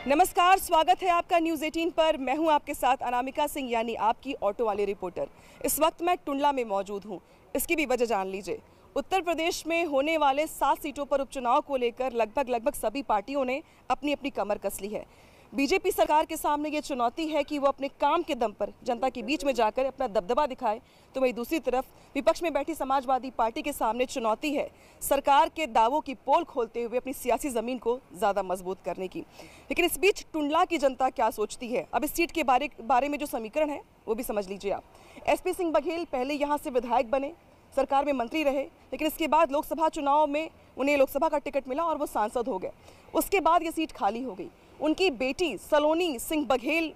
नमस्कार, स्वागत है आपका न्यूज़ 18 पर। मैं हूं आपके साथ अनामिका सिंह, यानी आपकी ऑटो वाली रिपोर्टर। इस वक्त मैं टुंडला में मौजूद हूं। इसकी भी वजह जान लीजिए। उत्तर प्रदेश में होने वाले 7 सीटों पर उपचुनाव को लेकर लगभग सभी पार्टियों ने अपनी अपनी कमर कस ली है। बीजेपी सरकार के सामने ये चुनौती है कि वो अपने काम के दम पर जनता के बीच में जाकर अपना दबदबा दिखाए, तो वहीं दूसरी तरफ विपक्ष में बैठी समाजवादी पार्टी के सामने चुनौती है सरकार के दावों की पोल खोलते हुए अपनी सियासी जमीन को ज़्यादा मजबूत करने की। लेकिन इस बीच टुंडला की जनता क्या सोचती है, अब इस सीट के बारे में जो समीकरण है वो भी समझ लीजिए आप। एसपी सिंह बघेल पहले यहाँ से विधायक बने, सरकार में मंत्री रहे, लेकिन इसके बाद लोकसभा चुनाव में उन्हें लोकसभा का टिकट मिला और वो सांसद हो गए। उसके बाद ये सीट खाली हो गई। उनकी बेटी सलोनी सिंह बघेल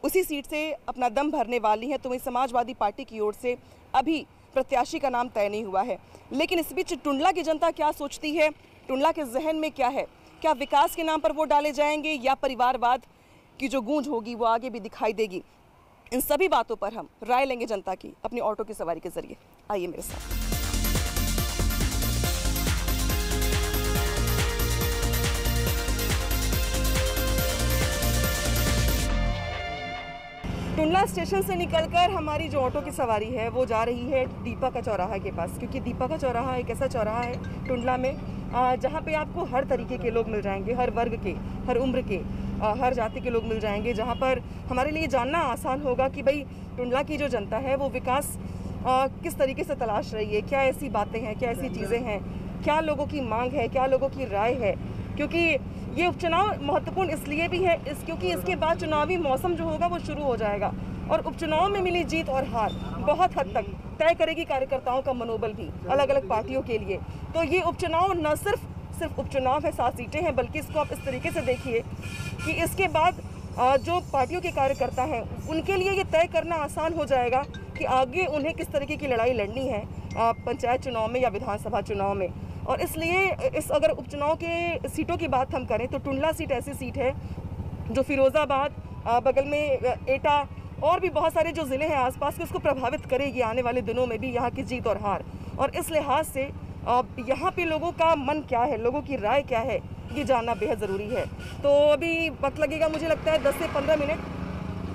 उसी सीट से अपना दम भरने वाली है, तो वहीं समाजवादी पार्टी की ओर से अभी प्रत्याशी का नाम तय नहीं हुआ है। लेकिन इस बीच टुंडला की जनता क्या सोचती है, टुंडला के जहन में क्या है, क्या विकास के नाम पर वोट डाले जाएंगे या परिवारवाद की जो गूंज होगी वो आगे भी दिखाई देगी, इन सभी बातों पर हम राय लेंगे जनता की अपनी ऑटो की सवारी के जरिए। आइए मेरे साथ। टुंडला स्टेशन से निकलकर हमारी जो ऑटो की सवारी है वो जा रही है दीपा का चौराहा के पास, क्योंकि दीपा का चौराहा एक ऐसा चौराहा है टुंडला में जहाँ पे आपको हर तरीके के लोग मिल जाएंगे, हर वर्ग के, हर उम्र के, हर जाति के लोग मिल जाएंगे, जहाँ पर हमारे लिए जानना आसान होगा कि भाई टुंडला की जो जनता है वो विकास किस तरीके से तलाश रही है, क्या ऐसी बातें हैं, क्या ऐसी चीज़ें हैं, क्या लोगों की मांग है, क्या लोगों की राय है। क्योंकि ये उपचुनाव महत्वपूर्ण इसलिए भी है क्योंकि इसके बाद चुनावी मौसम जो होगा वो शुरू हो जाएगा और उपचुनाव में मिली जीत और हार बहुत हद तक तय करेगी कार्यकर्ताओं का मनोबल भी अलग अलग पार्टियों के लिए। तो ये उपचुनाव न सिर्फ उपचुनाव है, 7 सीटें हैं, बल्कि इसको आप इस तरीके से देखिए कि इसके बाद जो पार्टियों के कार्यकर्ता हैं उनके लिए ये तय करना आसान हो जाएगा कि आगे उन्हें किस तरीके की लड़ाई लड़नी है पंचायत चुनाव में या विधानसभा चुनाव में। और इसलिए अगर उपचुनाव के सीटों की बात हम करें तो टुंडला सीट ऐसी सीट है जो फिरोजाबाद, बगल में एटा और भी बहुत सारे जो ज़िले हैं आसपास के, उसको प्रभावित करेगी आने वाले दिनों में भी यहाँ की जीत और हार। और इस लिहाज से यहाँ पे लोगों का मन क्या है, लोगों की राय क्या है, ये जानना बेहद ज़रूरी है। तो अभी वक्त लगेगा, मुझे लगता है 10 से 15 मिनट,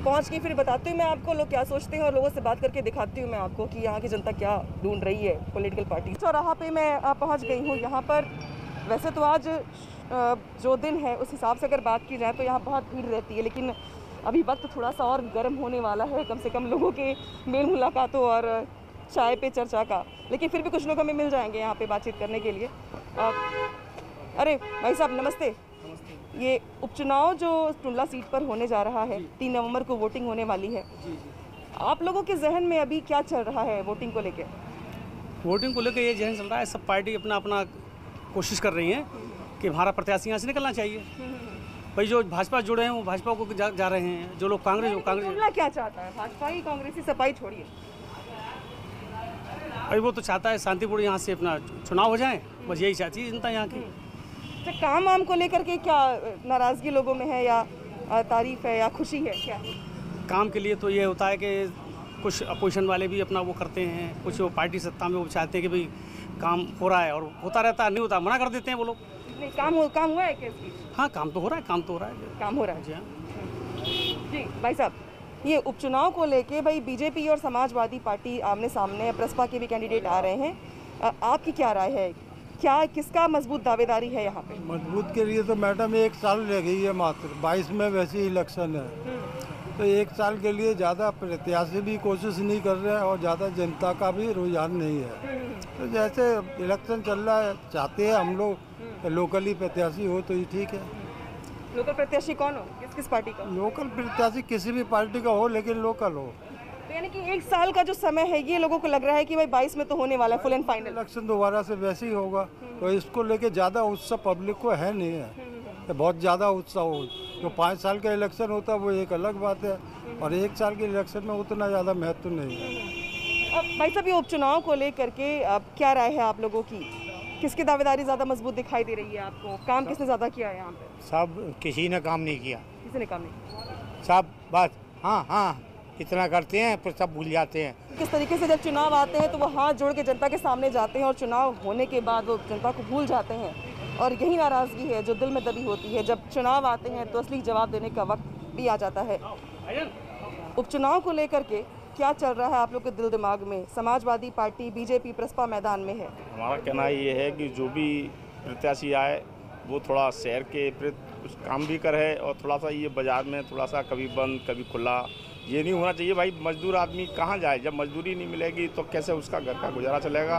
पहुँच के फिर बताती हूँ मैं आपको लोग क्या सोचते हैं और लोगों से बात करके दिखाती हूँ मैं आपको कि यहाँ की जनता क्या ढूंढ रही है पॉलिटिकल पार्टी। चौराहा पे मैं पहुँच गई हूँ। यहाँ पर वैसे तो आज जो दिन है उस हिसाब से अगर बात की जाए तो यहाँ बहुत भीड़ रहती है, लेकिन अभी वक्त थोड़ा सा और गर्म होने वाला है, कम से कम लोगों के मेल मुलाकातों और चाय पे चर्चा का। लेकिन फिर भी कुछ लोग हमें मिल जाएंगे यहाँ पे बातचीत करने के लिए। अरे भाई साहब नमस्ते। ये उपचुनाव जो टुंडला सीट पर होने जा रहा है, 3 नवंबर को वोटिंग होने वाली है, आप लोगों के जहन में अभी क्या चल रहा है वोटिंग को लेकर? वोटिंग को लेकर ये जहन चल रहा है, सब पार्टी अपना अपना कोशिश कर रही हैं कि हमारा प्रत्याशी यहाँ से निकलना चाहिए। भाई जो भाजपा जुड़े हैं वो भाजपा को जा रहे हैं, जो लोग कांग्रेस वो कांग्रेस। टुंडला क्या चाहता है? भाजपा ही कांग्रेसी सपाई छोड़िए। भाई वो तो चाहता है शांतिपूर्ण यहाँ से अपना चुनाव हो जाए, बस यही चाहती है जनता यहाँ की। तो काम वाम को लेकर के क्या नाराज़गी लोगों में है या तारीफ है या खुशी है क्या? काम के लिए तो ये होता है कि कुछ अपोजिशन वाले भी अपना वो करते हैं, कुछ वो पार्टी सत्ता में वो चाहते हैं कि भाई काम हो रहा है और होता रहता है, नहीं होता मना कर देते हैं वो लोग। नहीं, काम हुआ है क्या? हाँ काम तो हो रहा है, काम हो रहा है जी। हाँ जी भाई साहब, ये उपचुनाव को लेके भाई बीजेपी और समाजवादी पार्टी आमने सामने, प्रसपा के भी कैंडिडेट आ रहे हैं, आपकी क्या राय है? क्या किसका मजबूत दावेदारी है यहाँ पे? मजबूत के लिए तो मैडम 1 साल रह गई है मात्र, 22 में वैसे ही इलेक्शन है, तो 1 साल के लिए ज़्यादा प्रत्याशी भी कोशिश नहीं कर रहे हैं और ज़्यादा जनता का भी रुझान नहीं है। तो जैसे इलेक्शन चल रहा है, चाहते हैं हम लोग लोकली प्रत्याशी हो तो ही ठीक है। लोकल प्रत्याशी कौन हो? किस पार्टी का? लोकल प्रत्याशी किसी भी पार्टी का हो, लेकिन लोकल हो। तो यानी कि 1 साल का जो समय है ये लोगों को लग रहा है कि भाई 22 में तो होने वाला है फुल एंड फाइनल इलेक्शन, दोबारा से वैसे ही होगा, तो इसको लेके ज़्यादा उत्साह पब्लिक को है नहीं है, तो बहुत ज़्यादा उत्साह हो। जो 5 साल का इलेक्शन होता है वो एक अलग बात है, और 1 साल के इलेक्शन में उतना ज़्यादा महत्व नहीं है। अब भाई साहब ये उपचुनाव को लेकर के अब क्या राय है आप लोगों की? किसकी दावेदारी ज़्यादा मजबूत दिखाई दे रही है आपको? काम किसने ज़्यादा किया है यहाँ पे? सब किसी ने काम नहीं किया। किसी ने काम नहीं किया? सब बस हाँ इतना करते हैं पर सब भूल जाते हैं। किस तरीके से जब चुनाव आते हैं तो वो हाथ जोड़ के जनता के सामने जाते हैं और चुनाव होने के बाद वो जनता को भूल जाते हैं, और यही नाराज़गी है जो दिल में दबी होती है। जब चुनाव आते हैं तो असली जवाब देने का वक्त भी आ जाता है। उपचुनाव को लेकर के क्या चल रहा है आप लोग के दिल दिमाग में? समाजवादी पार्टी, बीजेपी, प्रसपा मैदान में है। हमारा कहना ये है कि जो भी प्रत्याशी आए वो थोड़ा शहर के प्रति कुछ काम भी करे और थोड़ा सा ये बाज़ार में थोड़ा सा कभी बंद कभी खुला, ये नहीं होना चाहिए। भाई मजदूर आदमी कहाँ जाए? जब मजदूरी नहीं मिलेगी तो कैसे उसका घर का गुजारा चलेगा?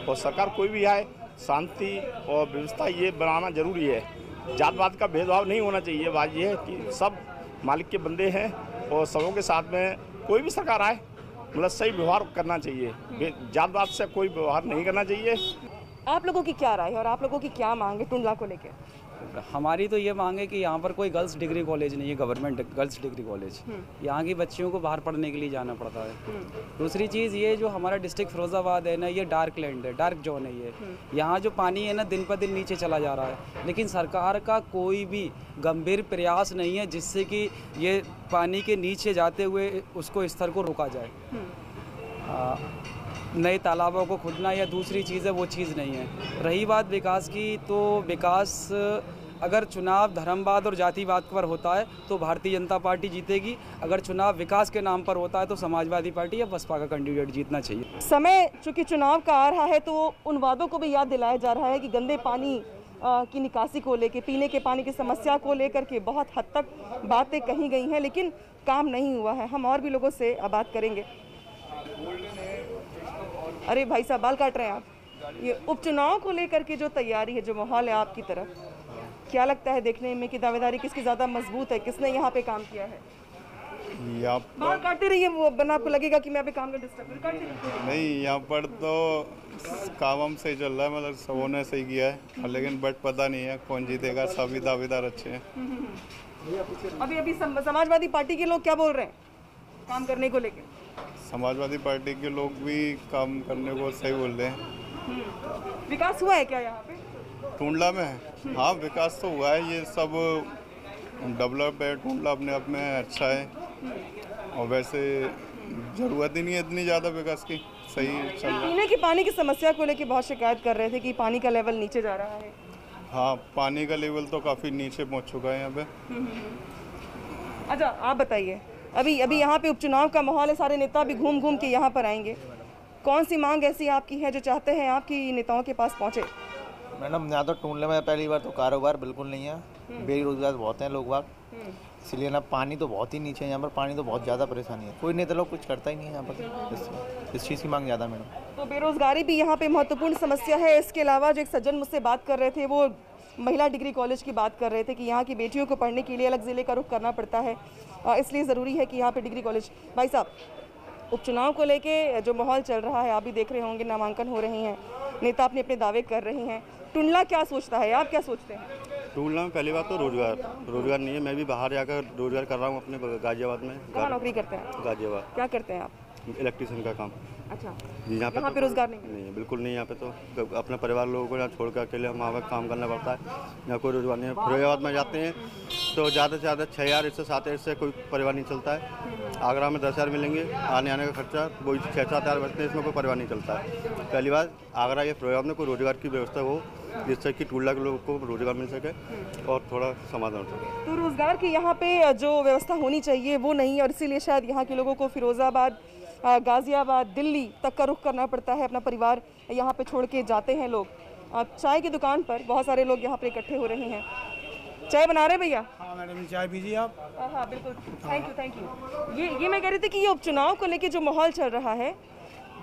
और सरकार कोई भी आए, शांति और व्यवस्था ये बनाना ज़रूरी है। जात पात का भेदभाव नहीं होना चाहिए। बात ये है कि सब मालिक के बंदे हैं और सबों के साथ में कोई भी सरकार आए मतलब सही व्यवहार करना चाहिए। जात पात से कोई व्यवहार नहीं करना चाहिए। आप लोगों की क्या राय है और आप लोगों की क्या मांग है टुंडला को लेकर? हमारी तो ये मांग है कि यहाँ पर कोई गर्ल्स डिग्री कॉलेज नहीं है, गवर्नमेंट गर्ल्स डिग्री कॉलेज। यहाँ की बच्चियों को बाहर पढ़ने के लिए जाना पड़ता है। दूसरी चीज़ ये जो हमारा डिस्ट्रिक्ट फिरोजाबाद है ना, ये डार्क लैंड है, डार्क जोन है ये। यहाँ जो पानी है ना दिन पर दिन नीचे चला जा रहा है, लेकिन सरकार का कोई भी गंभीर प्रयास नहीं है जिससे कि ये पानी के नीचे जाते हुए उसको स्तर को रोका जाए। नए तालाबों को खोदना या दूसरी चीज़ है वो चीज़ नहीं है। रही बात विकास की, तो विकास अगर चुनाव धर्मवाद और जातिवाद पर होता है तो भारतीय जनता पार्टी जीतेगी। अगर चुनाव विकास के नाम पर होता है तो समाजवादी पार्टी या बसपा का कैंडिडेट जीतना चाहिए। समय चूँकि चुनाव का आ रहा है तो उन वादों को भी याद दिलाया जा रहा है कि गंदे पानी की निकासी को लेकर, पीने के पानी की समस्या को लेकर के बहुत हद तक बातें कही गई हैं, लेकिन काम नहीं हुआ है। हम और भी लोगों से बात करेंगे। अरे भाई साहब, बाल काट रहे हैं आप। ये उपचुनाव को लेकर के जो तैयारी है, जो माहौल है आपकी तरफ, क्या लगता है देखने में कि दावेदारी किसकी ज़्यादा मजबूत है? किसने यहाँ पे काम किया है? बाल काटते रहिए, वो बना आपको लगेगा कि मैं अभी काम का डिस्टर्ब काटते रहिए। नहीं, यहाँ पर तो काम सही चल रहा है, मतलब सबों ने सही किया है, लेकिन बट पता नहीं है कौन जीतेगा। सभी दावेदार अच्छे हैं। अभी समाजवादी पार्टी के लोग क्या बोल रहे हैं काम करने को लेकर? समाजवादी पार्टी के लोग भी काम करने को सही बोल रहे हैं। विकास हुआ है क्या यहाँ पे टुंडला में? हाँ, विकास तो हुआ है। ये सब डेवलप है। टुंडला अपने आप में अच्छा है और वैसे ज़रूरत ही नहीं है इतनी ज़्यादा विकास की। सही चल रहा है। पीने के पानी की समस्या को लेकर बहुत शिकायत कर रहे थे कि पानी का लेवल नीचे जा रहा है। हाँ, पानी का लेवल तो काफ़ी नीचे पहुँच चुका है यहाँ पे। अच्छा, आप बताइए, अभी यहाँ पे उपचुनाव का माहौल है, सारे नेता भी घूम घूम के यहाँ पर आएंगे। कौन सी मांग ऐसी आपकी है जो चाहते हैं आपकी नेताओं के पास पहुँचे? मैडम, यहाँ तो टुंडले में पहली बार तो कारोबार बिल्कुल नहीं है, बेरोजगार बहुत हैं लोग बाग, इसलिए ना पानी तो बहुत ही नीचे है यहाँ पर। पानी तो बहुत ज़्यादा परेशानी है, कोई नेता लोग कुछ करता ही नहीं है यहाँ पर। इस चीज़ की मांग ज़्यादा मैडम। तो बेरोजगारी भी यहाँ पे महत्वपूर्ण समस्या है। इसके अलावा जो एक सज्जन मुझसे बात कर रहे थे, वो महिला डिग्री कॉलेज की बात कर रहे थे कि यहाँ की बेटियों को पढ़ने के लिए अलग ज़िले का रुख करना पड़ता है, इसलिए ज़रूरी है कि यहाँ पे डिग्री कॉलेज। भाई साहब, उपचुनाव को लेके जो माहौल चल रहा है आप भी देख रहे होंगे, नामांकन हो रहे हैं, नेता अपने अपने दावे कर रहे हैं। टुंडला क्या सोचता है, आप क्या सोचते हैं? टुंडला में पहली बात तो रोजगार नहीं है। मैं भी बाहर जाकर रोजगार कर रहा हूँ अपने गाजियाबाद में। कहाँ नौकरी करते हैं? गाजियाबाद। क्या करते हैं आप? इलेक्ट्रिशियन का काम। अच्छा, यहाँ पे तो रोजगार नहीं है, बिल्कुल नहीं। यहाँ पे तो अपने परिवार लोगों को यहाँ छोड़ कर अकेले वहाँ पर काम करना पड़ता है। यहाँ कोई रोजगार नहीं है। फिरोजाबाद में जाते हैं तो ज़्यादा से ज़्यादा 6,000 इससे 7,000 से कोई परिवार नहीं चलता है। आगरा में 10,000 मिलेंगे, आने का खर्चा वही 6-7 हज़ार बचते हैं, इसमें कोई परिवार नहीं चलता है। पहली बात, आगरा या फिरोजाबाद में कोई रोजगार की व्यवस्था हो जिससे कि टुंडला के लोगों को रोजगार मिल सके और थोड़ा समाधान हो सके। तो रोजगार की यहाँ पे जो व्यवस्था होनी चाहिए वो नहीं है, और इसीलिए शायद यहाँ के लोगों को फिरोजाबाद, गाज़ियाबाद, दिल्ली तक का रुख करना पड़ता है। अपना परिवार यहाँ पे छोड़ के जाते हैं लोग। चाय की दुकान पर बहुत सारे लोग यहाँ पे इकट्ठे हो रहे हैं। चाय बना रहे भैया? हाँ मैडम, चाय पीजिए आप। हाँ बिल्कुल, थैंक यू। ये मैं कह रही थी कि ये उपचुनाव को लेके जो माहौल चल रहा है,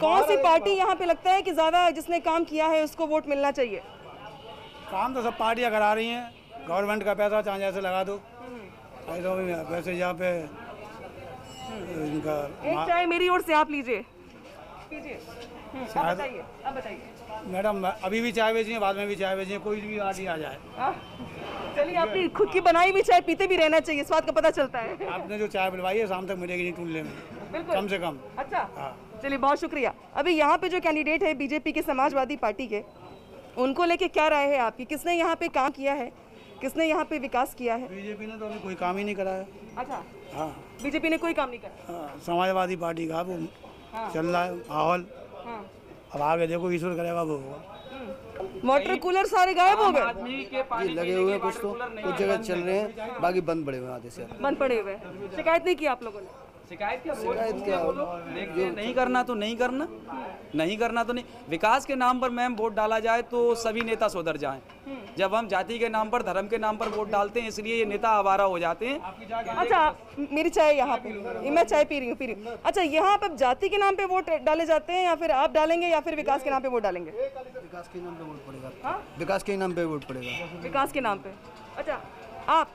कौन सी पार्टी यहाँ पे लगता है कि ज़्यादा जिसने काम किया है उसको वोट मिलना चाहिए? काम तो सब पार्टियाँ करा रही हैं, गवर्नमेंट का पैसा चाहे जैसे लगा दो। वैसे यहाँ पे इनका एक चाय मेरी ओर से आप लीजिए, पीजिए। अब बताइए मैडम, अभी भी चाय बेचिए, बाद में भी चाय बेचिए, कोई भी पार्टी आ जाए। चलिए, अपनी खुद की बनाई भी चाय पीते भी रहना चाहिए, स्वाद का पता चलता है। आपने जो चाय बनवाई है शाम तक मिलेगी नहीं टुंडले में, बिल्कुल, कम से कम। अच्छा, चलिए, बहुत शुक्रिया। अभी यहाँ पे जो कैंडिडेट है बीजेपी के, समाजवादी पार्टी के, उनको लेके क्या राय है आपकी? किसने यहाँ पे काम किया है, किसने यहाँ पे विकास किया है? बीजेपी ने तो अभी कोई काम ही नहीं करा है। अच्छा, हाँ, बीजेपी ने कोई काम नहीं करा। हाँ, समाजवादी पार्टी का वो चल रहा है माहौल। अब आगे देखो, ईश्वर करेगा वो होगा। वाटर कूलर सारे गायब हो गए, लगे हुए हैं, कुछ जगह चल रहे हैं, बाकी बंद पड़े हुए हैं आधे से। बंद पड़े हुए हैं। शिकायत नहीं की आप लोगों ने? शिकायत क्या देखिए, नहीं करना तो नहीं करना, नहीं करना तो नहीं। विकास के नाम पर मैम वोट डाला जाए तो सभी नेता सुधर जाएं। जब हम जाति के नाम पर, धर्म के नाम पर वोट डालते हैं, इसलिए ये नेता आवारा हो जाते हैं। अच्छा, मेरी चाय यहाँ पे, मैं चाय पी रही हूँ। अच्छा, यहाँ पे जाति के नाम पे वोट डाले जाते हैं या फिर आप डालेंगे या फिर विकास के नाम पे वोट डालेंगे? विकास के नाम पे वोट पड़ेगा। विकास के नाम पे वोट पड़ेगा। विकास के नाम पे। अच्छा, आप?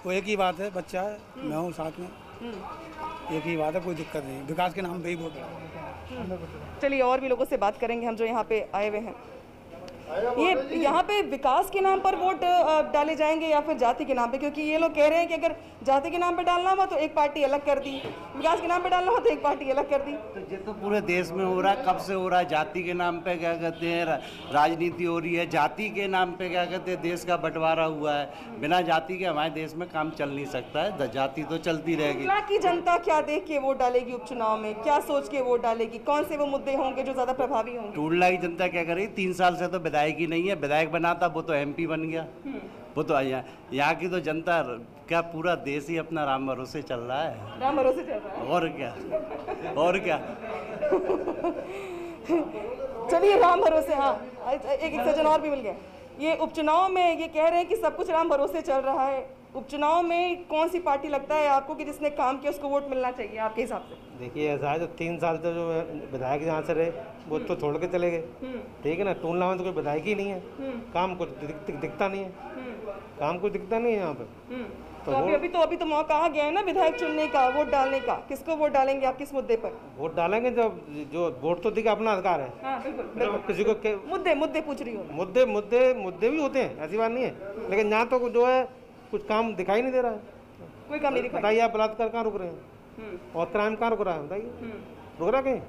वो एक ही बात है, बच्चा है, मैं हूँ साथ में, एक ही बात है, कोई दिक्कत नहीं। विकास के नाम पे ही वोट है। चलिए और भी लोगों से बात करेंगे हम जो यहाँ पे आए हुए हैं। ये यहाँ पे विकास के नाम पर वोट डाले जाएंगे या फिर जाति के नाम पे? क्योंकि ये लोग कह रहे हैं कि अगर जाति के नाम पे डालना हुआ तो एक पार्टी अलग कर दी, विकास के नाम पे डालना हो तो एक पार्टी अलग कर दी। तो ये तो पूरे देश में हो रहा है, कब से हो रहा है। जाति के नाम पे क्या कहते हैं राजनीति हो रही है, जाति के नाम पे क्या कहते हैं देश का बंटवारा हुआ है। बिना जाति के हमारे देश में काम चल नहीं सकता है, जाति तो चलती रहेगी। टुंडला की जनता क्या देख के वोट डालेगी उपचुनाव में, क्या सोच के वोट डालेगी, कौन से वो मुद्दे होंगे जो ज्यादा प्रभावी होंगे? टुंडला की जनता क्या करेगी? 3 साल से तो विधायक ही नहीं है, विधायक बनाता वो तो MP बन गया। वो तो यहाँ की तो जनता क्या पूरा देश ही अपना राम भरोसे चल रहा है। राम भरोसे चल रहा है, और क्या, और क्या। चलिए राम भरोसे। हाँ, एक सज्जन और भी मिल गए। ये उपचुनाव में ये कह रहे हैं कि सब कुछ राम भरोसे चल रहा है। उपचुनाव में कौन सी पार्टी लगता है आपको कि जिसने काम किया उसको वोट मिलना चाहिए आपके हिसाब से? देखिए ऐसा है, जो 3 साल से जो विधायक यहाँ से रहे वो तो छोड़ के चले गए, ठीक है ना। टुंडला में तो कोई विधायक ही नहीं है, काम कुछ दिखता नहीं है, काम कुछ दिखता नहीं है यहाँ पे। तो अभी तो मौका आ गया है ना विधायक चुनने का, वोट डालने का। किसको वोट डालेंगे आप, किस मुद्दे पर वोट डालेंगे? जो वोट तो दिखा अपना अधिकार है। हाँ, बिल्कुल। किसी को मुद्दे पूछ रही हूँ। मुद्दे भी होते हैं, ऐसी बात नहीं है, लेकिन यहाँ तो जो है कुछ काम दिखाई नहीं दे रहा है। कोई काम नहीं दिखाई। बताइए आप बलात्कार कहाँ रुक रहे हैं और क्राइम कहाँ रुक रहा है? बताइए, रुक रहा कहीं?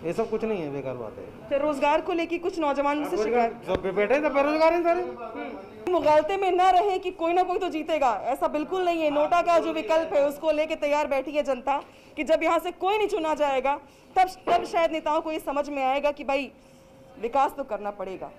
ये सब कुछ नहीं है, बेकार बात है। तो रोजगार को लेके कुछ नौजवान से शिकायत, जो बैठे तो बेरोजगार हैं सारे। मुगालते में न रहे कि कोई ना कोई तो जीतेगा, ऐसा बिल्कुल नहीं है। नोटा का जो विकल्प है उसको लेके तैयार बैठी है जनता कि जब यहाँ से कोई नहीं चुना जाएगा तब शायद नेताओं को ये समझ में आएगा कि भाई विकास तो करना पड़ेगा,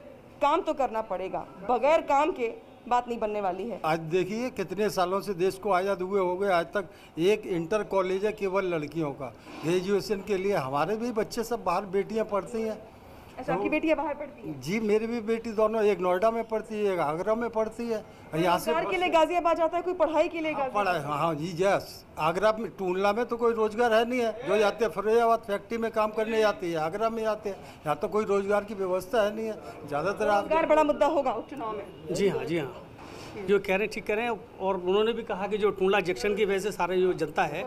काम तो करना पड़ेगा, बगैर काम के बात नहीं बनने वाली है। आज देखिए कितने सालों से देश को आज़ाद हुए हो गए, आज तक एक इंटर कॉलेज है केवल लड़कियों का। ग्रेजुएशन के लिए हमारे भी बच्चे सब बाहर बेटियां पढ़ती हैं। अच्छा, आपकी बेटियां बाहर पढ़ती हैं? जी, मेरी भी बेटी दोनों, एक नोएडा में पढ़ती है, एक आगरा में पढ़ती है। यहाँ से के लिए गाजियाबाद जाता है कोई, पढ़ाई के लिए पढ़ाई। हाँ जी, यस। आगरा में, टुंडला में तो कोई रोजगार है नहीं है, जो जाते हैं फिरोजाबाद फैक्ट्री में काम करने जाती है, आगरा में जाते हैं। यहाँ तो कोई रोजगार की व्यवस्था है नहीं है। ज़्यादातर रोजगार बड़ा मुद्दा होगा उपचुनाव में। जी हाँ, जी हाँ, जो कह रहे हैं ठीक कह रहे हैं। और उन्होंने भी कहा कि जो टुंडला जंक्शन की वजह से सारे जो जनता है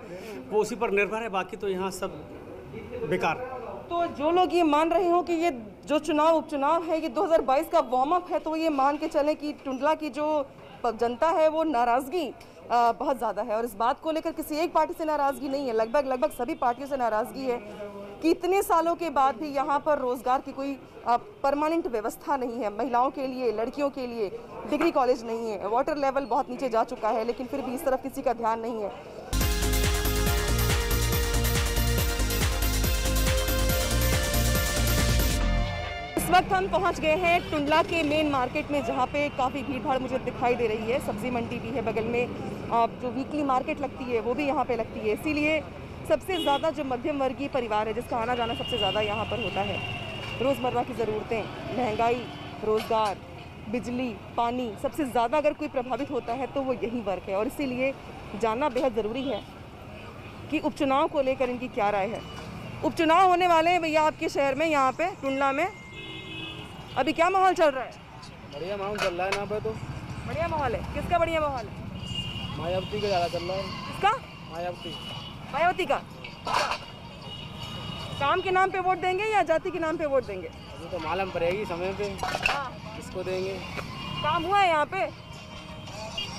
वो उसी पर निर्भर है, बाकी तो यहाँ सब बेकार। तो जो लोग ये मान रहे हो कि ये जो उपचुनाव है ये 2022 का वार्म अप है, तो ये मान के चलें कि टुंडला की जो जनता है वो नाराज़गी बहुत ज़्यादा है। और इस बात को लेकर किसी एक पार्टी से नाराज़गी नहीं है, लगभग सभी पार्टियों से नाराज़गी है कि इतने सालों के बाद भी यहाँ पर रोज़गार की कोई परमानेंट व्यवस्था नहीं है। महिलाओं के लिए, लड़कियों के लिए डिग्री कॉलेज नहीं है, वाटर लेवल बहुत नीचे जा चुका है, लेकिन फिर भी इस तरफ किसी का ध्यान नहीं है। इस वक्त हम पहुंच गए हैं टुंडला के मेन मार्केट में, जहां पे काफ़ी भीड़ भाड़ मुझे दिखाई दे रही है। सब्जी मंडी भी है बगल में, जो वीकली मार्केट लगती है वो भी यहाँ पे लगती है। इसीलिए सबसे ज़्यादा जो मध्यम वर्गीय परिवार है जिसका आना जाना सबसे ज़्यादा यहाँ पर होता है, रोज़मर्रा की ज़रूरतें, महंगाई, रोज़गार, बिजली, पानी, सबसे ज़्यादा अगर कोई प्रभावित होता है तो वो यही वर्ग है। और इसीलिए जानना बेहद ज़रूरी है कि उपचुनाव को लेकर इनकी क्या राय है। उपचुनाव होने वाले हैं भैया आपके शहर में, यहाँ पे टुंडला में अभी क्या माहौल चल रहा है? बढ़िया माहौल चल रहा है यहाँ पे तो। बढ़िया माहौल है? किसका बढ़िया माहौल है? मायावती का ज़्यादा चल रहा है। किसका? मायावती का। काम के नाम पे वोट देंगे या जाति के नाम पे वोट देंगे? अभी तो मालूम पड़ेगी समय पे किसको देंगे। काम हुआ है यहाँ पे?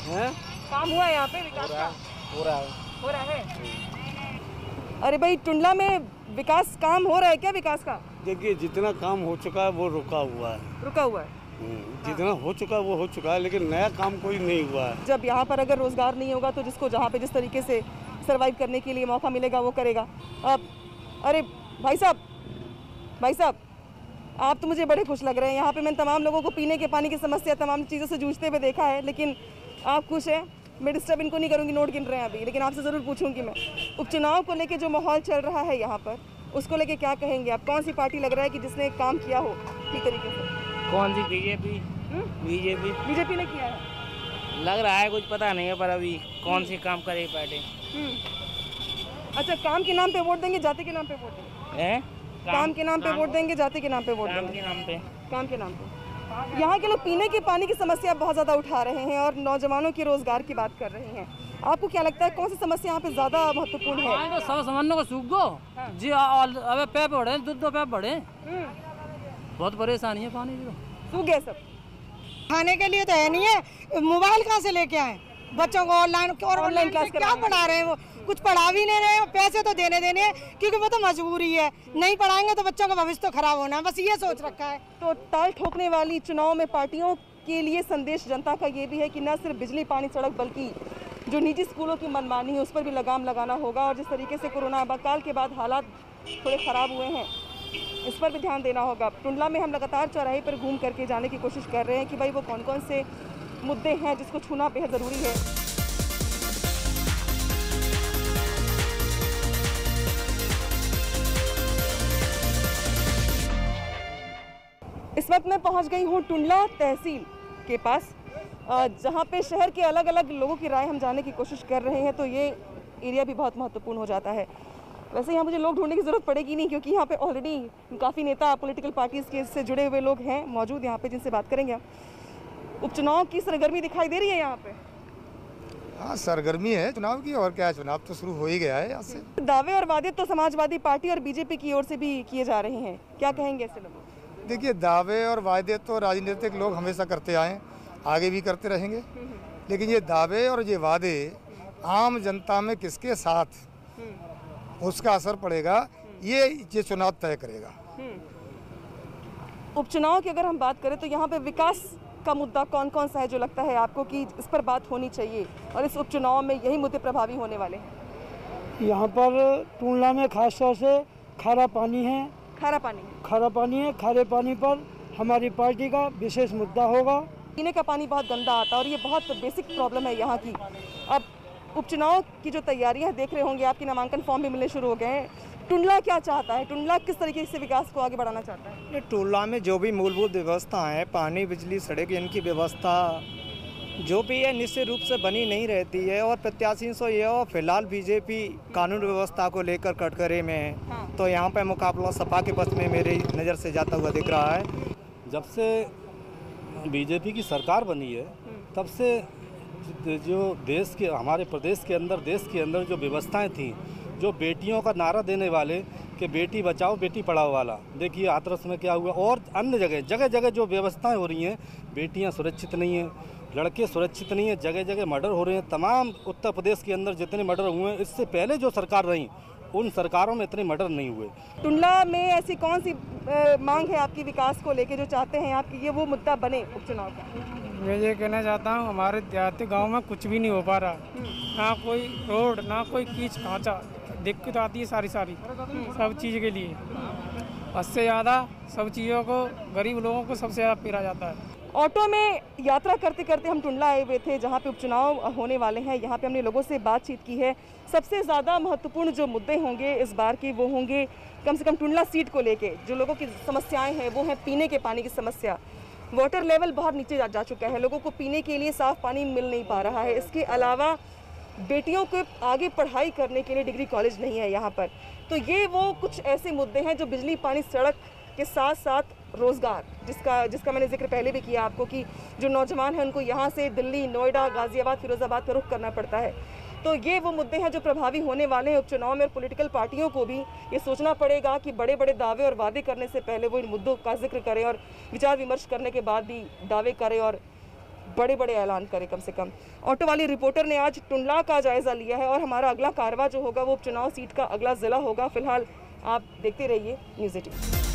हैं? काम हुआ है यहाँ पे विकास का? हो रहा है। अरे भाई, टुंडला में विकास काम हो रहा है क्या विकास का? देखिए, जितना काम हो चुका है वो रुका हुआ है। जितना हो चुका है वो हो चुका है, लेकिन नया काम कोई नहीं हुआ है। जब यहाँ पर अगर रोजगार नहीं होगा तो जिसको जहाँ पे जिस तरीके से सरवाइव करने के लिए मौका मिलेगा वो करेगा। अब अरे भाई साहब, आप तो मुझे बड़े खुश लग रहे हैं। यहाँ पे मैंने तमाम लोगों को पीने के पानी की समस्या, तमाम चीज़ों से जूझते हुए देखा है, लेकिन आप खुश हैं। मैं डिस्टर्ब इनको नहीं करूँगी, नोट गिन रहे हैं अभी, लेकिन आपसे ज़रूर पूछूंगी मैं, उपचुनाव को लेके जो माहौल चल रहा है यहाँ पर, उसको लेके क्या कहेंगे आप? कौन सी पार्टी लग रहा है कि जिसने काम किया हो ठीक तरीके से? कौन सी? बीजेपी। बीजेपी ने किया है, लग रहा है, कुछ पता नहीं है, पर अभी कौन सी काम करे पार्टी। अच्छा, काम के नाम पे वोट देंगे, जाति के नाम पे वोट देंगे? काम के नाम पे वोट देंगे, जाति के नाम पे वोट देंगे? काम के नाम पे। यहाँ के लोग पीने के पानी की समस्या बहुत ज़्यादा उठा रहे हैं और नौजवानों के रोजगार की बात कर रहे हैं। आपको क्या लगता है कौन सी समस्या यहाँ पे ज़्यादा महत्वपूर्ण है? सब सामान्यों को सूख दो जी, अब पैप बढ़े, दूध पैप बढ़े, बहुत परेशानी है, पानी सूख गए सब। खाने के लिए तो है नहीं है, मोबाइल कहाँ से लेके आए बच्चों को? ऑनलाइन क्लास क्या पढ़ा रहे हैं? वो कुछ पढ़ा भी नहीं रहे हैं, पैसे तो देने हैं, क्योंकि वो तो मजबूरी है, नहीं पढ़ाएंगे तो बच्चों का भविष्य तो खराब होना है, बस ये सोच रखा है। तो ताल ठोकने वाली चुनाव में पार्टियों के लिए संदेश जनता का ये भी है कि न सिर्फ बिजली पानी सड़क, बल्कि जो निजी स्कूलों की मनमानी है उस पर भी लगाम लगाना होगा। और जिस तरीके से कोरोना काल के बाद हालात थोड़े ख़राब हुए हैं, इस पर भी ध्यान देना होगा। टुंडला में हम लगातार चौराहे पर घूम करके जाने की कोशिश कर रहे हैं कि भाई वो कौन कौन से मुद्दे हैं जिसको छूना बेहद ज़रूरी है। इस वक्त मैं पहुंच गई हूं टुंडला तहसील के पास, जहां पे शहर के अलग अलग लोगों की राय हम जानने की कोशिश कर रहे हैं। तो ये एरिया भी बहुत महत्वपूर्ण हो जाता है। वैसे यहाँ मुझे लोग ढूंढने की ज़रूरत पड़ेगी नहीं, क्योंकि यहाँ पे ऑलरेडी काफ़ी नेता, पॉलिटिकल पार्टीज़ के से जुड़े हुए लोग हैं मौजूद यहाँ पे, जिनसे बात करेंगे। उपचुनाव की सरगर्मी दिखाई दे रही है यहाँ पे? हाँ, सरगर्मी है चुनाव की, और क्या, चुनाव तो शुरू हो ही गया है यहाँ से। दावे और वादे तो समाजवादी पार्टी और बीजेपी की ओर से भी किए जा रहे हैं, क्या कहेंगे ऐसे लोग? देखिए, दावे और वादे तो राजनीतिक लोग हमेशा करते आए, आगे भी करते रहेंगे, लेकिन ये दावे और ये वादे आम जनता में किसके साथ उसका असर पड़ेगा, ये चुनाव तय करेगा। उपचुनाव की अगर हम बात करें तो यहाँ पे विकास का मुद्दा कौन कौन सा है जो लगता है आपको कि इस पर बात होनी चाहिए और इस उपचुनाव में यही मुद्दे प्रभावी होने वाले हैं? यहाँ पर टुंडला में खास तौर से खारा पानी है। खारा पानी है। खारे पानी पर हमारी पार्टी का विशेष मुद्दा होगा। पीने का पानी बहुत गंदा आता है और ये बहुत बेसिक प्रॉब्लम है यहाँ की। अब उपचुनाव की जो तैयारियां देख रहे होंगे, आपके नामांकन फॉर्म भी मिलने शुरू हो गए हैं। टुंडला क्या चाहता है? टुंडला किस तरीके से विकास को आगे बढ़ाना चाहता है? टुंडला में जो भी मूलभूत व्यवस्था है, पानी, बिजली, सड़क, इनकी व्यवस्था जो भी है निश्चित रूप से बनी नहीं रहती है। और प्रत्याशी से ये और फिलहाल बीजेपी कानून व्यवस्था को लेकर कटघरे में है। हाँ। तो यहाँ पे मुकाबला सपा के पक्ष में मेरी नज़र से जाता हुआ दिख रहा है। जब से बीजेपी की सरकार बनी है तब से जो देश के, हमारे प्रदेश के अंदर, देश के अंदर जो व्यवस्थाएं थी, जो बेटियों का नारा देने वाले कि बेटी बचाओ बेटी पढ़ाओ वाला, देखिए हाथरस में क्या हुआ, और अन्य जगह जगह जो व्यवस्थाएं हो रही हैं, बेटियां सुरक्षित नहीं हैं, लड़के सुरक्षित नहीं हैं, जगह जगह मर्डर हो रहे हैं। तमाम उत्तर प्रदेश के अंदर जितने मर्डर हुए हैं, इससे पहले जो सरकार रही उन सरकारों में इतने मर्डर नहीं हुए। टुंडला में ऐसी कौन सी मांग है आपकी विकास को लेके जो चाहते हैं आप कि ये वो मुद्दा बने उपचुनाव का? मैं ये कहना चाहता हूँ, हमारे देहाती गांव में कुछ भी नहीं हो पा रहा, ना कोई रोड, ना कोई कीच ढांचा, दिक्कत आती है सारी सब चीज़ के लिए। उससे ज़्यादा सब चीज़ों को, गरीब लोगों को सबसे ज़्यादा पीड़ा जाता है। ऑटो में यात्रा करते करते हम टुंडला आए हुए थे, जहाँ पे उपचुनाव होने वाले हैं। यहाँ पे हमने लोगों से बातचीत की है। सबसे ज़्यादा महत्वपूर्ण जो मुद्दे होंगे इस बार के, वो होंगे कम से कम टुंडला सीट को लेके जो लोगों की समस्याएं हैं, वो हैं पीने के पानी की समस्या। वाटर लेवल बहुत नीचे जा चुका है, लोगों को पीने के लिए साफ़ पानी मिल नहीं पा रहा है। इसके अलावा बेटियों को आगे पढ़ाई करने के लिए डिग्री कॉलेज नहीं है यहाँ पर। तो ये वो कुछ ऐसे मुद्दे हैं जो बिजली, पानी, सड़क के साथ साथ रोज़गार, जिसका मैंने जिक्र पहले भी किया आपको कि जो नौजवान हैं उनको यहाँ से दिल्ली, नोएडा, गाज़ियाबाद, फिरोज़ाबाद का रुख करना पड़ता है। तो ये वो मुद्दे हैं जो प्रभावी होने वाले हैं उपचुनाव में। और पॉलिटिकल पार्टियों को भी ये सोचना पड़ेगा कि बड़े बड़े दावे और वादे करने से पहले वो इन मुद्दों का जिक्र करें और विचार विमर्श करने के बाद भी दावे करें और बड़े बड़े ऐलान करें कम से कम। ऑटो वाली रिपोर्टर ने आज टुंडला का जायज़ा लिया है और हमारा अगला कारवा जो होगा वो उपचुनाव सीट का अगला ज़िला होगा। फिलहाल आप देखते रहिए न्यूज़ 18।